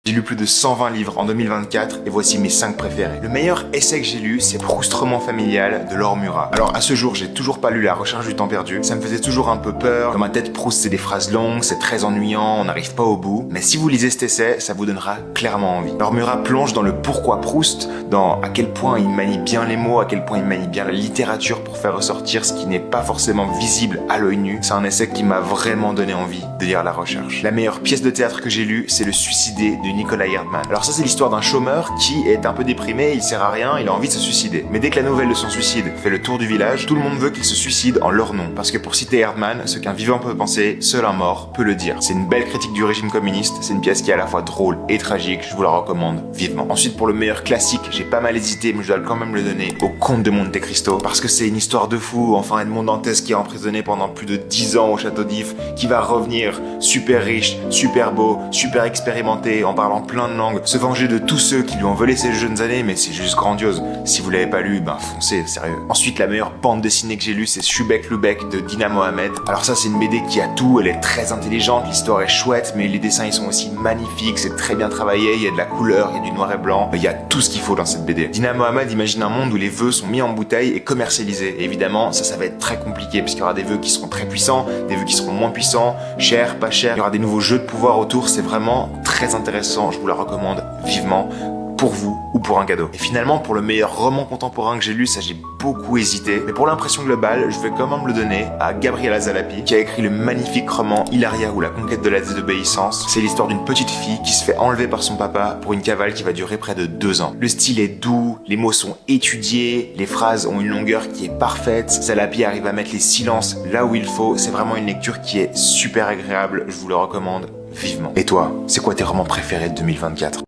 J'ai lu plus de 120 livres en 2024 et voici mes 5 préférés. Le meilleur essai que j'ai lu, c'est Proust roman familial de Laure Murat. Alors à ce jour, j'ai toujours pas lu La Recherche du temps perdu. Ça me faisait toujours un peu peur. Dans ma tête, Proust c'est des phrases longues, c'est très ennuyant, on n'arrive pas au bout. Mais si vous lisez cet essai, ça vous donnera clairement envie. Laure Murat plonge dans le pourquoi Proust, dans à quel point il manie bien les mots, à quel point il manie bien la littérature pour faire ressortir ce qui n'est pas forcément visible à l'œil nu. C'est un essai qui m'a vraiment donné envie de lire La Recherche. La meilleure pièce de théâtre que j'ai lue, c'est Le Suicidé de Nicolas Erdmann. Alors ça, c'est l'histoire d'un chômeur qui est un peu déprimé, il sert à rien, il a envie de se suicider. Mais dès que la nouvelle de son suicide fait le tour du village, tout le monde veut qu'il se suicide en leur nom. Parce que pour citer Erdmann, ce qu'un vivant peut penser, seul un mort peut le dire. C'est une belle critique du régime communiste, c'est une pièce qui est à la fois drôle et tragique, je vous la recommande vivement. Ensuite, pour le meilleur classique, j'ai pas mal hésité, mais je dois quand même le donner au Comte de Monte Cristo. Parce que c'est une histoire de fou, enfin Edmond Dantès qui est emprisonné pendant plus de 10 ans au château d'If, qui va revenir super riche, super beau, super expérimenté, en parlant plein de langues, se venger de tous ceux qui lui ont volé ses jeunes années, mais c'est juste grandiose. Si vous l'avez pas lu, foncez, sérieux. Ensuite, la meilleure bande dessinée que j'ai lue, c'est Shubeck Lubeck de Dina Mohamed. Alors ça, c'est une BD qui a tout, elle est très intelligente, l'histoire est chouette, mais les dessins, ils sont aussi magnifiques, c'est très bien travaillé, il y a de la couleur, il y a du noir et blanc, il y a tout ce qu'il faut dans cette BD. Dina Mohamed imagine un monde où les vœux sont mis en bouteille et commercialisés. Et évidemment, ça va être très compliqué, puisqu'il y aura des vœux qui seront très puissants, des vœux qui seront moins puissants, chers, pas chers, il y aura des nouveaux jeux de pouvoir autour, c'est vraiment très intéressant, je vous la recommande vivement, pour vous ou pour un cadeau. Et finalement, pour le meilleur roman contemporain que j'ai lu, ça j'ai beaucoup hésité, mais pour l'impression globale, je vais quand même le donner à Gabriela Zalapi, qui a écrit le magnifique roman Hilaria ou la conquête de la désobéissance. C'est l'histoire d'une petite fille qui se fait enlever par son papa pour une cavale qui va durer près de 2 ans. Le style est doux, les mots sont étudiés, les phrases ont une longueur qui est parfaite, Zalapi arrive à mettre les silences là où il faut, c'est vraiment une lecture qui est super agréable, je vous le recommande vivement. Et toi, c'est quoi tes romans préférés de 2024 ?